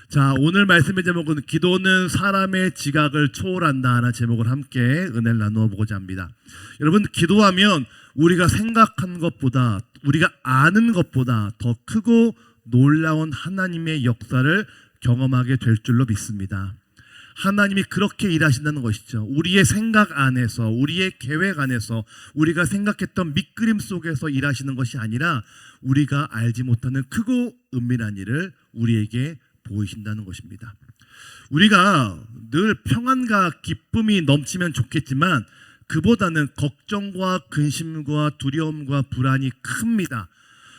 자, 오늘 말씀의 제목은 기도는 사람의 지각을 초월한다 하는 제목을 함께 은혜를 나누어 보고자 합니다. 여러분, 기도하면 우리가 생각한 것보다, 우리가 아는 것보다 더 크고 놀라운 하나님의 역사를 경험하게 될 줄로 믿습니다. 하나님이 그렇게 일하신다는 것이죠. 우리의 생각 안에서, 우리의 계획 안에서, 우리가 생각했던 밑그림 속에서 일하시는 것이 아니라 우리가 알지 못하는 크고 은밀한 일을 우리에게 보이신다는 것입니다. 우리가 늘 평안과 기쁨이 넘치면 좋겠지만 그보다는 걱정과 근심과 두려움과 불안이 큽니다.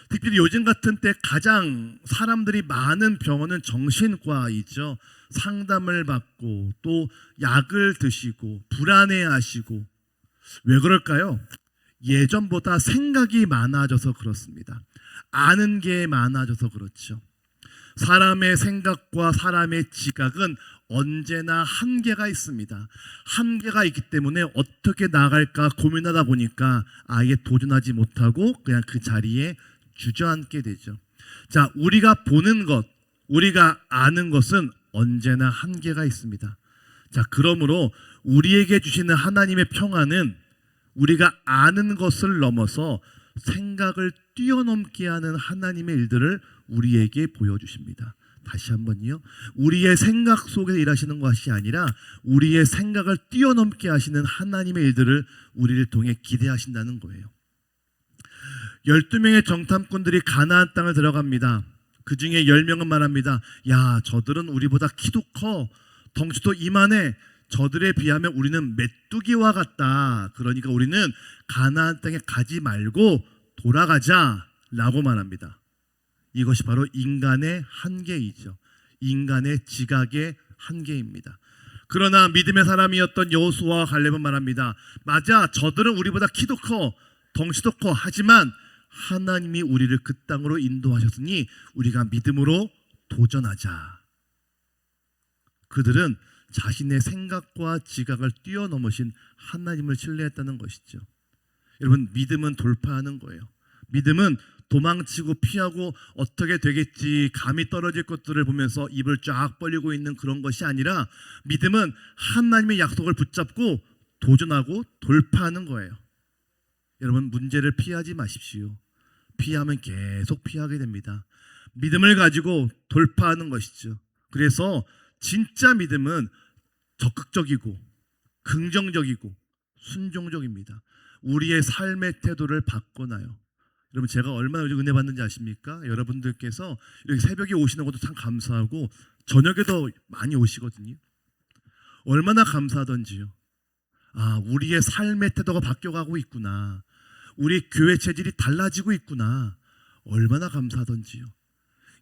특별히 요즘 같은 때 가장 사람들이 많은 병원은 정신과이죠. 상담을 받고 또 약을 드시고 불안해하시고. 왜 그럴까요? 예전보다 생각이 많아져서 그렇습니다. 아는 게 많아져서 그렇죠. 사람의 생각과 사람의 지각은 언제나 한계가 있습니다. 한계가 있기 때문에 어떻게 나갈까 고민하다 보니까 아예 도전하지 못하고 그냥 그 자리에 주저앉게 되죠. 자, 우리가 보는 것, 우리가 아는 것은 언제나 한계가 있습니다. 자, 그러므로 우리에게 주시는 하나님의 평안은 우리가 아는 것을 넘어서 생각을 뛰어넘게 하는 하나님의 일들을 우리에게 보여주십니다. 다시 한번요. 우리의 생각 속에 일하시는 것이 아니라 우리의 생각을 뛰어넘게 하시는 하나님의 일들을 우리를 통해 기대하신다는 거예요. 12명의 정탐꾼들이 가나안 땅을 들어갑니다. 그 중에 10명은 말합니다. 야, 저들은 우리보다 키도 커, 덩치도 이만해. 저들에 비하면 우리는 메뚜기와 같다. 그러니까 우리는 가나안 땅에 가지 말고 돌아가자 라고 말합니다. 이것이 바로 인간의 한계이죠. 인간의 지각의 한계입니다. 그러나 믿음의 사람이었던 여호수아와 갈렙은 말합니다. 맞아, 저들은 우리보다 키도 커, 덩치도 커. 하지만 하나님이 우리를 그 땅으로 인도하셨으니 우리가 믿음으로 도전하자. 그들은 자신의 생각과 지각을 뛰어넘으신 하나님을 신뢰했다는 것이죠. 여러분, 믿음은 돌파하는 거예요. 믿음은 도망치고 피하고 어떻게 되겠지, 감이 떨어질 것들을 보면서 입을 쫙 벌리고 있는 그런 것이 아니라 믿음은 하나님의 약속을 붙잡고 도전하고 돌파하는 거예요. 여러분, 문제를 피하지 마십시오. 피하면 계속 피하게 됩니다. 믿음을 가지고 돌파하는 것이죠. 그래서 진짜 믿음은 적극적이고 긍정적이고 순종적입니다. 우리의 삶의 태도를 바꿔놔요. 여러분, 제가 얼마나 요즘 은혜 받는지 아십니까? 여러분들께서 이렇게 새벽에 오시는 것도 참 감사하고 저녁에도 많이 오시거든요. 얼마나 감사하던지요. 아, 우리의 삶의 태도가 바뀌어가고 있구나. 우리 교회 체질이 달라지고 있구나. 얼마나 감사하던지요.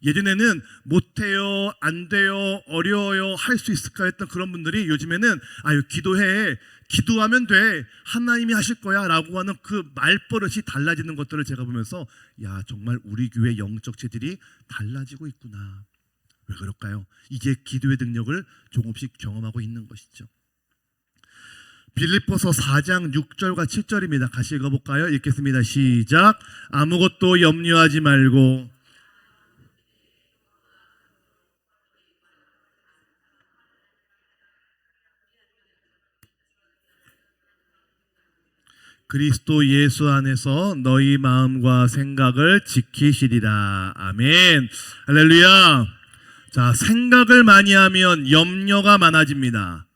예전에는 못해요, 안 돼요, 어려워요, 할 수 있을까 했던 그런 분들이 요즘에는 아유, 기도해, 기도하면 돼, 하나님이 하실 거야 라고 하는 그 말버릇이 달라지는 것들을 제가 보면서 야, 정말 우리 교회 영적 체질이 달라지고 있구나. 왜 그럴까요? 이게 기도의 능력을 조금씩 경험하고 있는 것이죠. 빌립보서 4장 6절과 7절입니다. 같이 읽어볼까요? 읽겠습니다. 시작. 아무것도 염려하지 말고 그리스도 예수 안에서 너희 마음과 생각을 지키시리라. 아멘. 할렐루야. 자, 생각을 많이 하면 염려가 많아집니다.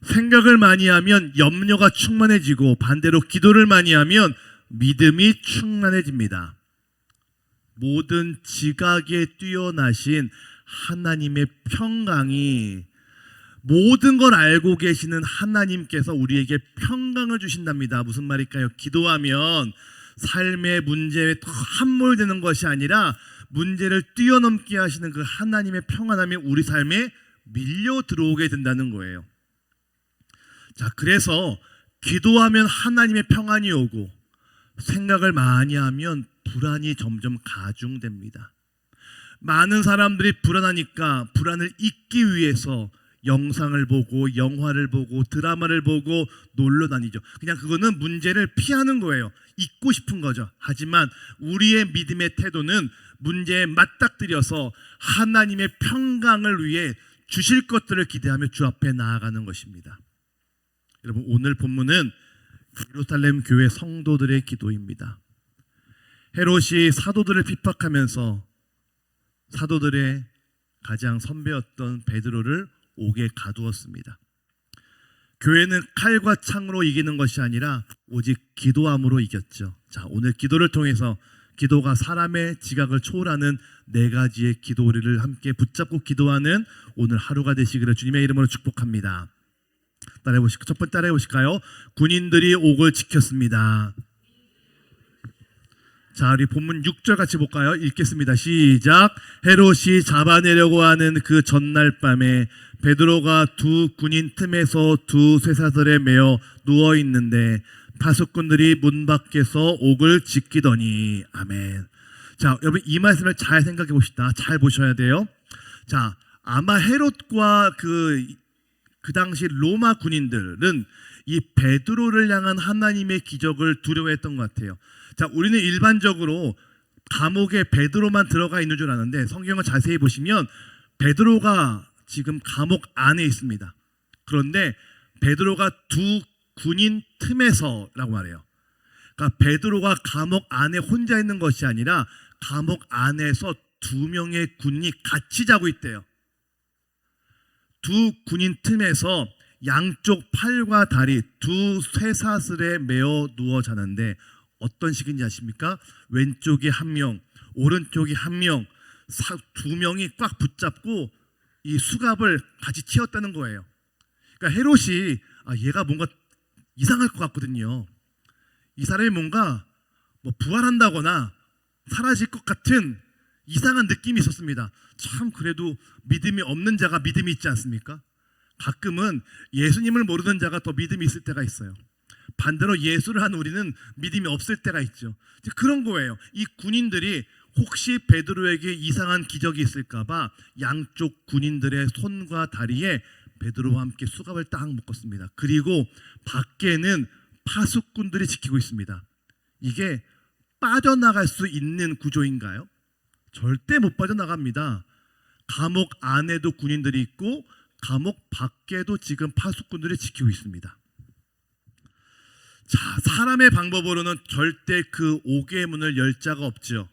생각을 많이 하면 염려가 충만해지고 반대로 기도를 많이 하면 믿음이 충만해집니다. 모든 지각에 뛰어나신 하나님의 평강이, 모든 걸 알고 계시는 하나님께서 우리에게 평강을 주신답니다. 무슨 말일까요? 기도하면 삶의 문제에 더 함몰되는 것이 아니라 문제를 뛰어넘게 하시는 그 하나님의 평안함이 우리 삶에 밀려 들어오게 된다는 거예요. 자, 그래서 기도하면 하나님의 평안이 오고 생각을 많이 하면 불안이 점점 가중됩니다. 많은 사람들이 불안하니까 불안을 잊기 위해서 영상을 보고 영화를 보고 드라마를 보고 놀러 다니죠. 그냥 그거는 문제를 피하는 거예요. 잊고 싶은 거죠. 하지만 우리의 믿음의 태도는 문제에 맞닥뜨려서 하나님의 평강을 위해 주실 것들을 기대하며 주 앞에 나아가는 것입니다. 여러분, 오늘 본문은 예루살렘 교회 성도들의 기도입니다. 헤롯이 사도들을 핍박하면서 사도들의 가장 선배였던 베드로를 옥에 가두었습니다. 교회는 칼과 창으로 이기는 것이 아니라 오직 기도함으로 이겼죠. 자, 오늘 기도를 통해서 기도가 사람의 지각을 초월하는 네 가지의 기도를 함께 붙잡고 기도하는 오늘 하루가 되시기를 주님의 이름으로 축복합니다. 따라해 보실까요? 첫 번째 따라해 보실까요? 군인들이 옥을 지켰습니다. 자, 우리 본문 6절 같이 볼까요? 읽겠습니다. 시작. 헤롯이 잡아내려고 하는 그 전날 밤에 베드로가 두 군인 틈에서 두 쇠사슬에 매어 누워 있는데 파수꾼들이 문 밖에서 옥을 지키더니. 아멘. 자, 여러분, 이 말씀을 잘 생각해 봅시다. 잘 보셔야 돼요. 자, 아마 헤롯과 그 당시 로마 군인들은 이 베드로를 향한 하나님의 기적을 두려워했던 것 같아요. 자, 우리는 일반적으로 감옥에 베드로만 들어가 있는 줄 아는데 성경을 자세히 보시면 베드로가 지금 감옥 안에 있습니다. 그런데 베드로가 두 군인 틈에서라고 말해요. 그러니까 베드로가 감옥 안에 혼자 있는 것이 아니라 감옥 안에서 두 명의 군인이 같이 자고 있대요. 두 군인 틈에서 양쪽 팔과 다리 두 쇠사슬에 매어 누워 자는데 어떤 식인지 아십니까? 왼쪽이 한 명, 오른쪽이 한 명, 두 명이 꽉 붙잡고 이 수갑을 같이 채웠다는 거예요. 그러니까 헤롯이 얘가 뭔가 이상할 것 같거든요. 이 사람이 뭔가 부활한다거나 사라질 것 같은 이상한 느낌이 있었습니다. 참, 그래도 믿음이 없는 자가 믿음이 있지 않습니까? 가끔은 예수님을 모르는 자가 더 믿음이 있을 때가 있어요. 반대로 예수를 하는 우리는 믿음이 없을 때가 있죠. 그런 거예요. 이 군인들이 혹시 베드로에게 이상한 기적이 있을까 봐 양쪽 군인들의 손과 다리에 베드로와 함께 수갑을 딱 묶었습니다. 그리고 밖에는 파수꾼들이 지키고 있습니다. 이게 빠져나갈 수 있는 구조인가요? 절대 못 빠져나갑니다. 감옥 안에도 군인들이 있고 감옥 밖에도 지금 파수꾼들이 지키고 있습니다. 자, 사람의 방법으로는 절대 그 옥의 문을 열 자가 없죠.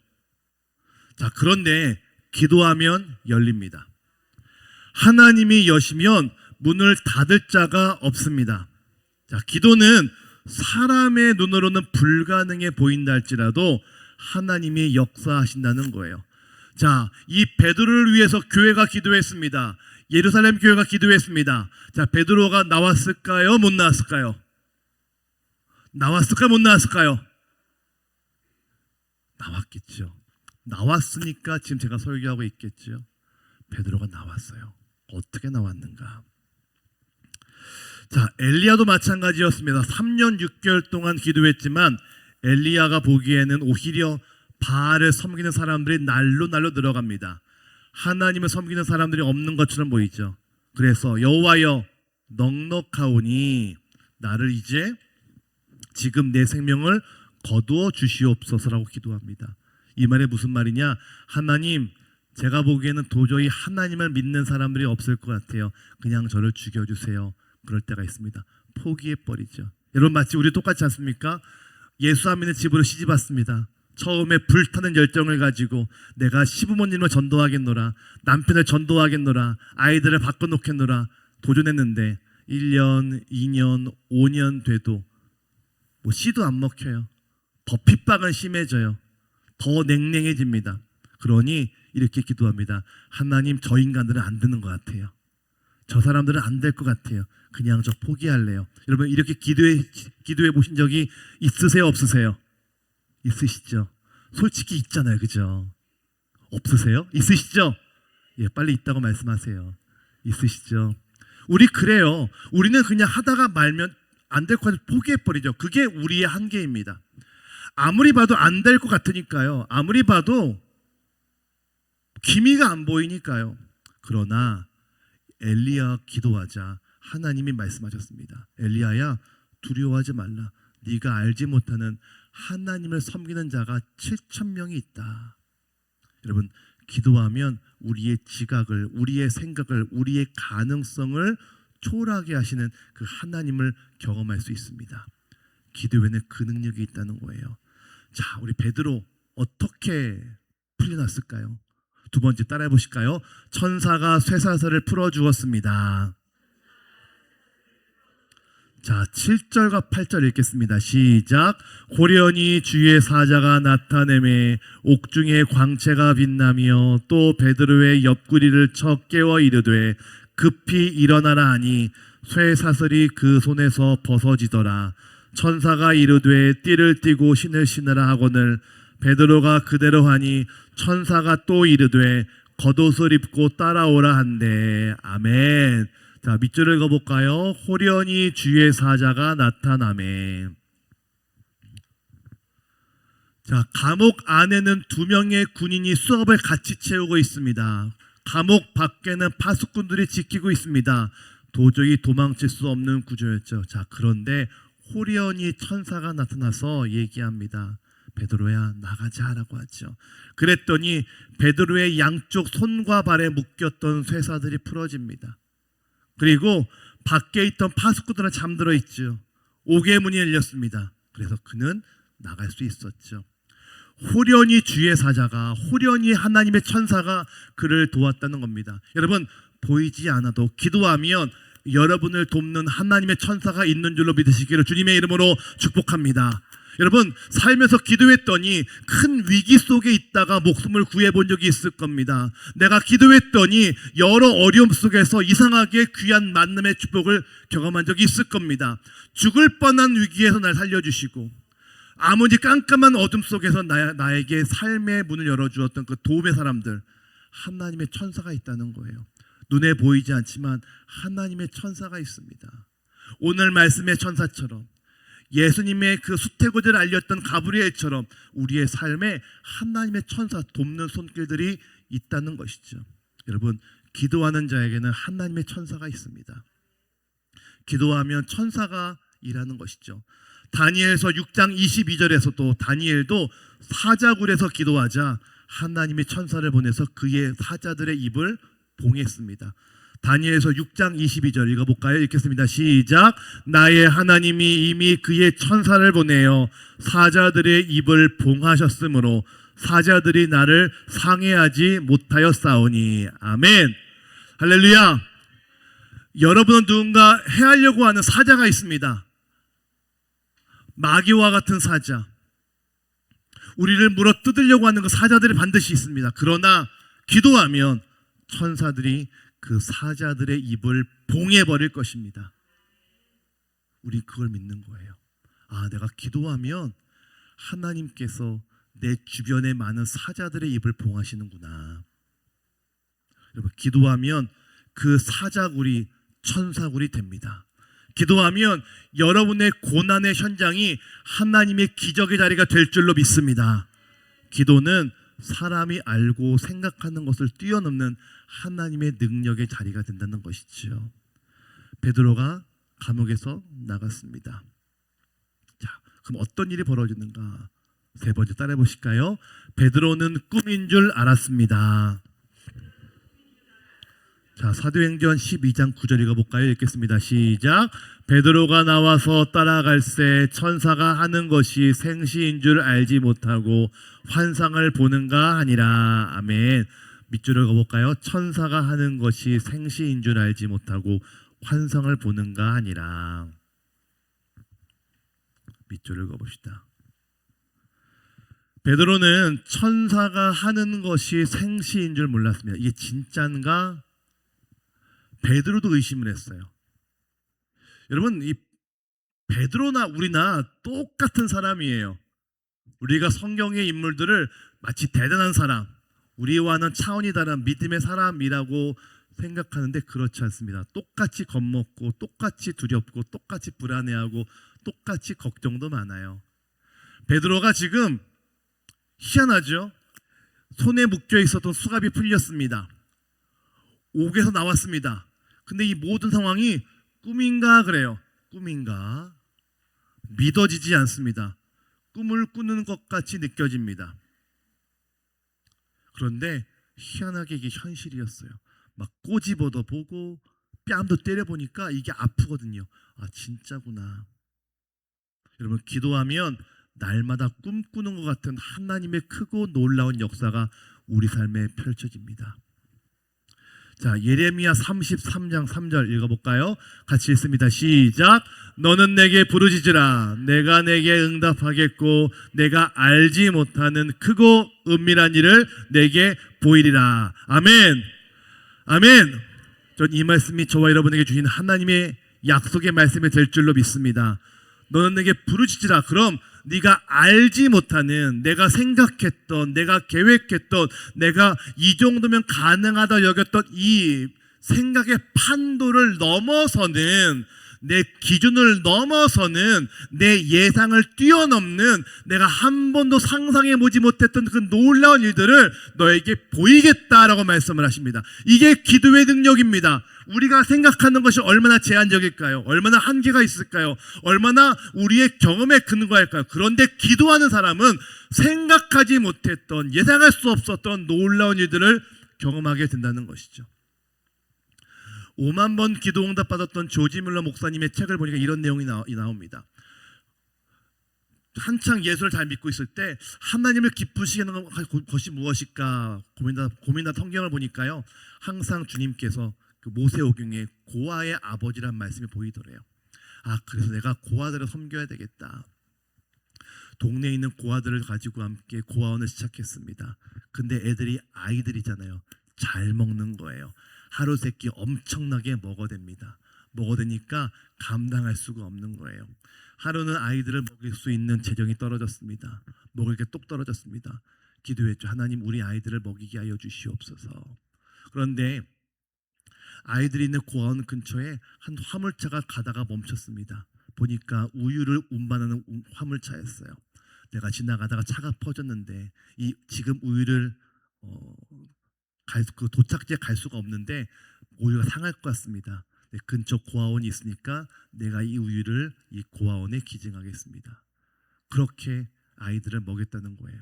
자, 그런데 기도하면 열립니다. 하나님이 여시면 문을 닫을 자가 없습니다. 자, 기도는 사람의 눈으로는 불가능해 보인다 할지라도 하나님이 역사하신다는 거예요. 자, 이 베드로를 위해서 교회가 기도했습니다. 예루살렘 교회가 기도했습니다. 자, 베드로가 나왔을까요? 못 나왔을까요? 나왔을까요? 못 나왔을까요? 나왔겠죠. 나왔으니까 지금 제가 설교하고 있겠죠. 베드로가 나왔어요. 어떻게 나왔는가? 자, 엘리야도 마찬가지였습니다. 3년 6개월 동안 기도했지만 엘리야가 보기에는 오히려 바알을 섬기는 사람들이 날로 늘어갑니다. 하나님을 섬기는 사람들이 없는 것처럼 보이죠. 그래서 여호와여 넉넉하오니 나를 이제 지금 내 생명을 거두어 주시옵소서라고 기도합니다. 이 말이 무슨 말이냐? 하나님, 제가 보기에는 도저히 하나님을 믿는 사람들이 없을 것 같아요. 그냥 저를 죽여주세요. 그럴 때가 있습니다. 포기해버리죠. 여러분, 마치 우리 똑같지 않습니까? 예수 안 믿는 집으로 시집 왔습니다. 처음에 불타는 열정을 가지고 내가 시부모님을 전도하겠노라, 남편을 전도하겠노라, 아이들을 바꿔놓겠노라 도전했는데 1년, 2년, 5년 돼도 씨도 안 먹혀요. 더 핍박은 심해져요. 더 냉랭해집니다. 그러니 이렇게 기도합니다. 하나님, 저 인간들은 안 되는 것 같아요. 저 사람들은 안 될 것 같아요. 그냥 저 포기할래요. 여러분, 이렇게 기도해 보신 적이 있으세요? 없으세요? 있으시죠? 솔직히 있잖아요. 그죠? 없으세요? 있으시죠? 예, 빨리 있다고 말씀하세요. 있으시죠? 우리 그래요. 우리는 그냥 하다가 말면 안 될 것 같아서 포기해버리죠. 그게 우리의 한계입니다. 아무리 봐도 안 될 것 같으니까요. 아무리 봐도 기미가 안 보이니까요. 그러나 엘리야 기도하자 하나님이 말씀하셨습니다. 엘리야야, 두려워하지 말라. 네가 알지 못하는 하나님을 섬기는 자가 7,000명이 있다. 여러분, 기도하면 우리의 지각을, 우리의 생각을, 우리의 가능성을 초월하게 하시는 그 하나님을 경험할 수 있습니다. 기도에는 그 능력이 있다는 거예요. 자, 우리 베드로 어떻게 풀려났을까요? 두 번째 따라해 보실까요? 천사가 쇠사슬을 풀어주었습니다. 자, 7절과 8절 읽겠습니다. 시작. 호련히 주의 사자가 나타내매 옥중에 광채가 빛나며 또 베드로의 옆구리를 쳐 깨워 이르되 급히 일어나라 하니 쇠사슬이 그 손에서 벗어지더라. 천사가 이르되 띠를 띠고 신을 신으라 하거늘 베드로가 그대로 하니 천사가 또 이르되 겉옷을 입고 따라오라 한대. 아멘. 자, 밑줄을 읽어볼까요? 호련히 주의 사자가 나타나매. 자, 감옥 안에는 2명의 군인이 수업을 같이 채우고 있습니다. 감옥 밖에는 파수꾼들이 지키고 있습니다. 도저히 도망칠 수 없는 구조였죠. 자, 그런데 호련히 천사가 나타나서 얘기합니다. 베드로야, 나가자라고 하죠. 그랬더니 베드로의 양쪽 손과 발에 묶였던 쇠사들이 풀어집니다. 그리고 밖에 있던 파수꾼들은 잠들어 있죠. 옥의 문이 열렸습니다. 그래서 그는 나갈 수 있었죠. 호련히 주의 사자가, 호련히 하나님의 천사가 그를 도왔다는 겁니다. 여러분, 보이지 않아도 기도하면 여러분을 돕는 하나님의 천사가 있는 줄로 믿으시기를 주님의 이름으로 축복합니다. 여러분, 살면서 기도했더니 큰 위기 속에 있다가 목숨을 구해본 적이 있을 겁니다. 내가 기도했더니 여러 어려움 속에서 이상하게 귀한 만남의 축복을 경험한 적이 있을 겁니다. 죽을 뻔한 위기에서 날 살려주시고 아무리 깜깜한 어둠 속에서 나에게 삶의 문을 열어주었던 그 도움의 사람들, 하나님의 천사가 있다는 거예요. 눈에 보이지 않지만 하나님의 천사가 있습니다. 오늘 말씀의 천사처럼, 예수님의 그 수태고지를 알렸던 가브리엘처럼 우리의 삶에 하나님의 천사 돕는 손길들이 있다는 것이죠. 여러분, 기도하는 자에게는 하나님의 천사가 있습니다. 기도하면 천사가 일하는 것이죠. 다니엘서 6장 22절에서도 다니엘도 사자굴에서 기도하자 하나님의 천사를 보내서 그의 사자들의 입을 봉했습니다. 다니엘서 6장 22절 읽어볼까요? 읽겠습니다. 시작. 나의 하나님이 이미 그의 천사를 보내어 사자들의 입을 봉하셨으므로 사자들이 나를 상해하지 못하였사오니. 아멘. 할렐루야. 여러분은 누군가 해하려고 하는 사자가 있습니다. 마귀와 같은 사자, 우리를 물어뜯으려고 하는 그 사자들이 반드시 있습니다. 그러나 기도하면 천사들이 그 사자들의 입을 봉해버릴 것입니다. 우리 그걸 믿는 거예요. 아, 내가 기도하면 하나님께서 내 주변에 많은 사자들의 입을 봉하시는구나. 여러분, 기도하면 그 사자굴이 천사굴이 됩니다. 기도하면 여러분의 고난의 현장이 하나님의 기적의 자리가 될 줄로 믿습니다. 기도는 사람이 알고 생각하는 것을 뛰어넘는 하나님의 능력의 자리가 된다는 것이죠. 베드로가 감옥에서 나갔습니다. 자, 그럼 어떤 일이 벌어지는가? 세 번째 따라해 보실까요? 베드로는 꿈인 줄 알았습니다. 자, 사도행전 12장 9절 읽어볼까요? 읽겠습니다. 시작. 베드로가 나와서 따라갈새 천사가 하는 것이 생시인 줄 알지 못하고 환상을 보는가 하니라. 아멘. 밑줄을 읽어볼까요? 천사가 하는 것이 생시인 줄 알지 못하고 환상을 보는가 하니라. 밑줄을 읽어봅시다. 베드로는 천사가 하는 것이 생시인 줄 몰랐습니다. 이게 진짠가? 베드로도 의심을 했어요. 여러분, 이 베드로나 우리나 똑같은 사람이에요. 우리가 성경의 인물들을 마치 대단한 사람, 우리와는 차원이 다른 믿음의 사람이라고 생각하는데 그렇지 않습니다. 똑같이 겁먹고 똑같이 두렵고 똑같이 불안해하고 똑같이 걱정도 많아요. 베드로가 지금 희한하죠? 손에 묶여 있었던 수갑이 풀렸습니다. 옥에서 나왔습니다. 근데 이 모든 상황이 꿈인가 그래요. 꿈인가? 믿어지지 않습니다. 꿈을 꾸는 것 같이 느껴집니다. 그런데 희한하게 이게 현실이었어요. 막 꼬집어도 보고 뺨도 때려보니까 이게 아프거든요. 아, 진짜구나. 여러분, 기도하면 날마다 꿈꾸는 것 같은 하나님의 크고 놀라운 역사가 우리 삶에 펼쳐집니다. 자, 예레미야 33장 3절 읽어볼까요? 같이 읽습니다. 시작. 너는 내게 부르짖으라. 내가 내게 응답하겠고 내가 알지 못하는 크고 은밀한 일을 내게 보이리라. 아멘. 아멘. 전 이 말씀이 저와 여러분에게 주신 하나님의 약속의 말씀이 될 줄로 믿습니다. 너는 내게 부르짖으라. 그럼 네가 알지 못하는, 내가 생각했던, 내가 계획했던, 내가 이 정도면 가능하다 여겼던 이 생각의 판도를 넘어서는, 내 기준을 넘어서는, 내 예상을 뛰어넘는, 내가 한 번도 상상해보지 못했던 그 놀라운 일들을 너에게 보이겠다라고 말씀을 하십니다. 이게 기도의 능력입니다. 우리가 생각하는 것이 얼마나 제한적일까요? 얼마나 한계가 있을까요? 얼마나 우리의 경험에 근거할까요? 그런데 기도하는 사람은 생각하지 못했던, 예상할 수 없었던 놀라운 일들을 경험하게 된다는 것이죠. 5만 번 기도 응답 받았던 조지 뮬러 목사님의 책을 보니까 이런 내용이 나옵니다. 한창 예수를 잘 믿고 있을 때 하나님을 기쁘시게 하는 것이 무엇일까 고민하다 성경을 보니까요, 항상 주님께서 그 모세오경에 고아의 아버지란 말씀이 보이더래요. 아, 그래서 내가 고아들을 섬겨야 되겠다. 동네에 있는 고아들을 가지고 함께 고아원을 시작했습니다. 근데 애들이 아이들이잖아요. 잘 먹는 거예요. 하루 세끼 엄청나게 먹어댑니다. 먹어대니까 감당할 수가 없는 거예요. 하루는 아이들을 먹일 수 있는 재정이 떨어졌습니다. 먹을 게 뚝 떨어졌습니다. 기도했죠. 하나님, 우리 아이들을 먹이게 하여 주시옵소서. 그런데 아이들이 있는 고아원 근처에 한 화물차가 가다가 멈췄습니다. 보니까 우유를 운반하는 화물차였어요. 내가 지나가다가 차가 퍼졌는데 지금 우유를 그 도착지에 갈 수가 없는데 우유가 상할 것 같습니다. 근처 고아원이 있으니까 내가 이 우유를 이 고아원에 기증하겠습니다. 그렇게 아이들을 먹였다는 거예요.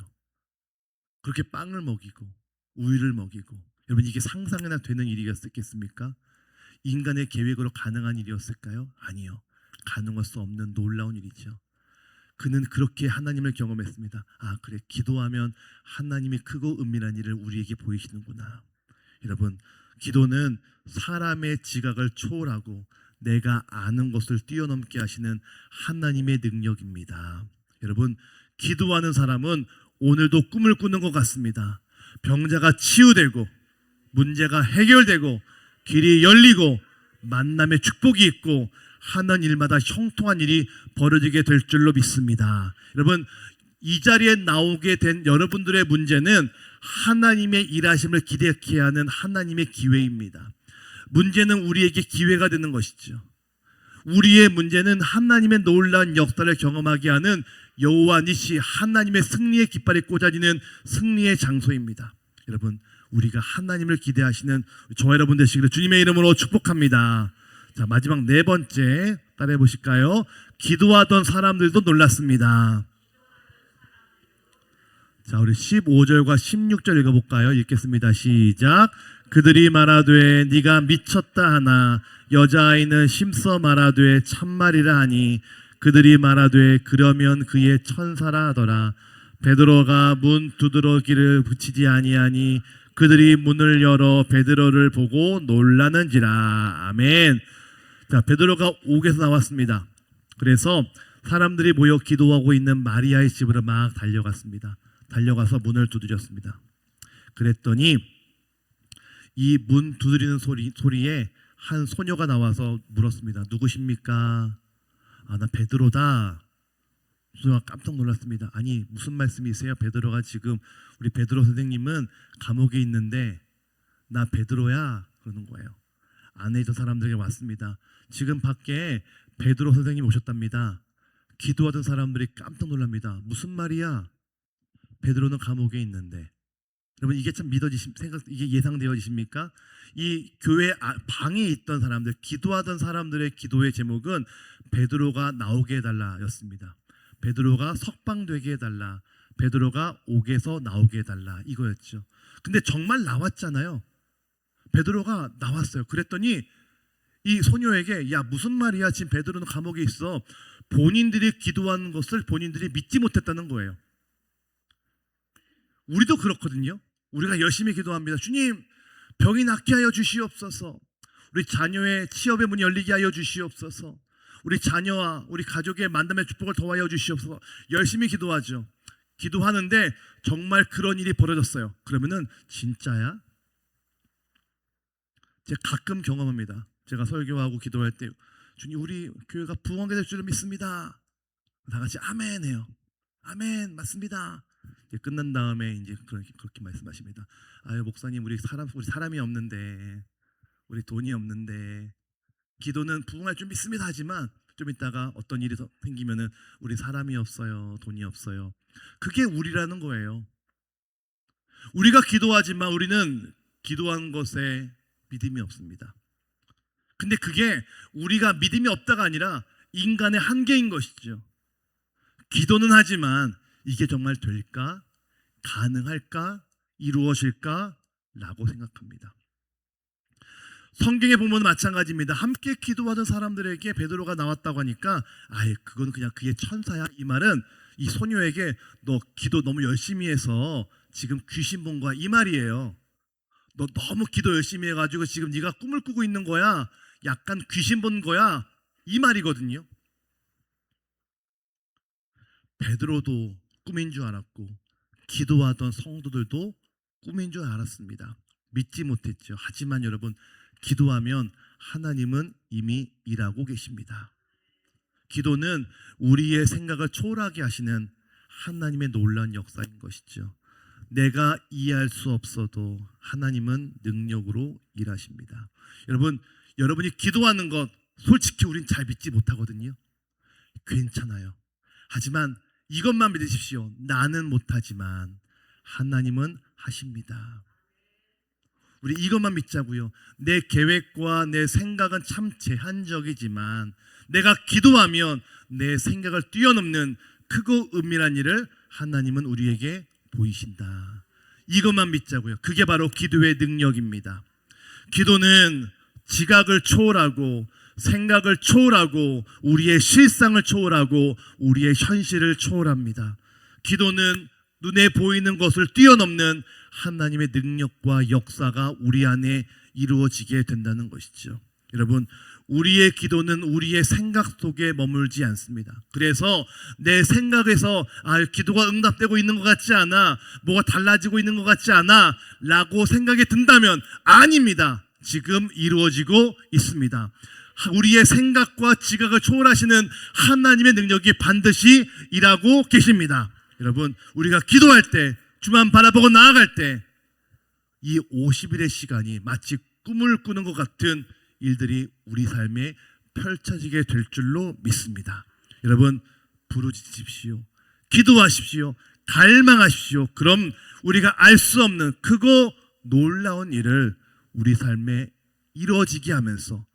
그렇게 빵을 먹이고 우유를 먹이고, 여러분, 이게 상상이나 되는 일이었겠습니까? 인간의 계획으로 가능한 일이었을까요? 아니요. 가능할 수 없는 놀라운 일이죠. 그는 그렇게 하나님을 경험했습니다. 아, 그래, 기도하면 하나님이 크고 은밀한 일을 우리에게 보이시는구나. 여러분, 기도는 사람의 지각을 초월하고 내가 아는 것을 뛰어넘게 하시는 하나님의 능력입니다. 여러분, 기도하는 사람은 오늘도 꿈을 꾸는 것 같습니다. 병자가 치유되고 문제가 해결되고 길이 열리고 만남의 축복이 있고 하는 일마다 형통한 일이 벌어지게 될 줄로 믿습니다. 여러분, 이 자리에 나오게 된 여러분들의 문제는 하나님의 일하심을 기대케 하는 하나님의 기회입니다. 문제는 우리에게 기회가 되는 것이죠. 우리의 문제는 하나님의 놀라운 역사를 경험하게 하는 여호와 니시, 하나님의 승리의 깃발이 꽂아지는 승리의 장소입니다. 여러분, 우리가 하나님을 기대하시는 저와 여러분 되시기를 주님의 이름으로 축복합니다. 자, 마지막 네 번째 따라해 보실까요? 기도하던 사람들도 놀랐습니다. 자, 우리 15절과 16절 읽어볼까요? 읽겠습니다. 시작. 그들이 말하되 네가 미쳤다 하나 여자아이는 심써 말하되 참말이라 하니 그들이 말하되 그러면 그의 천사라 하더라. 베드로가 문 두드러기를 붙이지 아니하니 그들이 문을 열어 베드로를 보고 놀라는지라. 아멘. 자, 베드로가 옥에서 나왔습니다. 그래서 사람들이 모여 기도하고 있는 마리아의 집으로 막 달려갔습니다. 달려가서 문을 두드렸습니다. 그랬더니 이 문 두드리는 소리에 한 소녀가 나와서 물었습니다. 누구십니까? 아, 나 베드로다. 소녀가 깜짝 놀랐습니다. 아니, 무슨 말씀이세요? 베드로가 지금, 우리 베드로 선생님은 감옥에 있는데 나 베드로야 그러는 거예요. 안에 있던 사람들에게 왔습니다. 지금 밖에 베드로 선생님 오셨답니다. 기도하던 사람들이 깜짝 놀랍니다. 무슨 말이야? 베드로는 감옥에 있는데. 여러분, 이게 참 이게 예상되어지십니까? 이 교회 방에 있던 사람들, 기도하던 사람들의 기도의 제목은 베드로가 나오게 해달라였습니다. 베드로가 석방되게 해달라, 베드로가 옥에서 나오게 해달라, 이거였죠. 근데 정말 나왔잖아요. 베드로가 나왔어요. 그랬더니 이 소녀에게 야 무슨 말이야, 지금 베드로는 감옥에 있어. 본인들이 기도하는 것을 본인들이 믿지 못했다는 거예요. 우리도 그렇거든요. 우리가 열심히 기도합니다. 주님, 병이 낫게 하여 주시옵소서. 우리 자녀의 취업의 문이 열리게 하여 주시옵소서. 우리 자녀와 우리 가족의 만남의 축복을 더하여 주시옵소서. 열심히 기도하죠. 기도하는데 정말 그런 일이 벌어졌어요. 그러면은 진짜야? 제가 가끔 경험합니다. 제가 설교하고 기도할 때 주님, 우리 교회가 부흥하게 될 줄을 믿습니다. 다 같이 아멘 해요. 아멘, 맞습니다. 끝난 다음에 이제 그렇게 말씀하십니다. 아유 목사님, 우리 사람이 없는데, 우리 돈이 없는데, 기도는 부흥할 줄 믿습니다 하지만 좀 있다가 어떤 일이 생기면은 우리 사람이 없어요, 돈이 없어요. 그게 우리라는 거예요. 우리가 기도하지만 우리는 기도한 것에 믿음이 없습니다. 근데 그게 우리가 믿음이 없다가 아니라 인간의 한계인 것이죠. 기도는 하지만 이게 정말 될까? 가능할까? 이루어질까? 라고 생각합니다. 성경에 보면 마찬가지입니다. 함께 기도하던 사람들에게 베드로가 나왔다고 하니까 그건 그냥 그의 천사야. 이 말은 이 소녀에게 너 기도 너무 열심히 해서 지금 귀신 본 거야, 이 말이에요. 너 너무 기도 열심히 해가지고 지금 네가 꿈을 꾸고 있는 거야. 약간 귀신 본 거야, 이 말이거든요. 베드로도 꿈인 줄 알았고 기도하던 성도들도 꿈인 줄 알았습니다. 믿지 못했죠. 하지만 여러분, 기도하면 하나님은 이미 일하고 계십니다. 기도는 우리의 생각을 초월하게 하시는 하나님의 놀라운 역사인 것이죠. 내가 이해할 수 없어도 하나님은 능력으로 일하십니다. 여러분이 기도하는 것 솔직히 우린 잘 믿지 못하거든요. 괜찮아요. 하지만 이것만 믿으십시오. 나는 못하지만 하나님은 하십니다. 우리 이것만 믿자고요. 내 계획과 내 생각은 참 제한적이지만 내가 기도하면 내 생각을 뛰어넘는 크고 은밀한 일을 하나님은 우리에게 보이신다. 이것만 믿자고요. 그게 바로 기도의 능력입니다. 기도는 지각을 초월하고 생각을 초월하고 우리의 실상을 초월하고 우리의 현실을 초월합니다. 기도는 눈에 보이는 것을 뛰어넘는 하나님의 능력과 역사가 우리 안에 이루어지게 된다는 것이죠. 여러분, 우리의 기도는 우리의 생각 속에 머물지 않습니다. 그래서 내 생각에서 기도가 응답되고 있는 것 같지 않아, 뭐가 달라지고 있는 것 같지 않아 라고 생각이 든다면 아닙니다. 지금 이루어지고 있습니다. 우리의 생각과 지각을 초월하시는 하나님의 능력이 반드시 일하고 계십니다. 여러분, 우리가 기도할 때, 주만 바라보고 나아갈 때 이 50일의 시간이 마치 꿈을 꾸는 것 같은 일들이 우리 삶에 펼쳐지게 될 줄로 믿습니다. 여러분, 부르짖으십시오. 기도하십시오. 갈망하십시오. 그럼 우리가 알 수 없는 크고 놀라운 일을 우리 삶에 이루어지게 하면서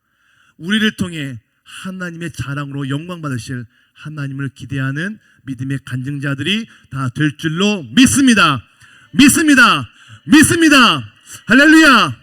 우리를 통해 하나님의 자랑으로 영광 받으실 하나님을 기대하는 믿음의 간증자들이 다 될 줄로 믿습니다. 믿습니다. 믿습니다. 할렐루야.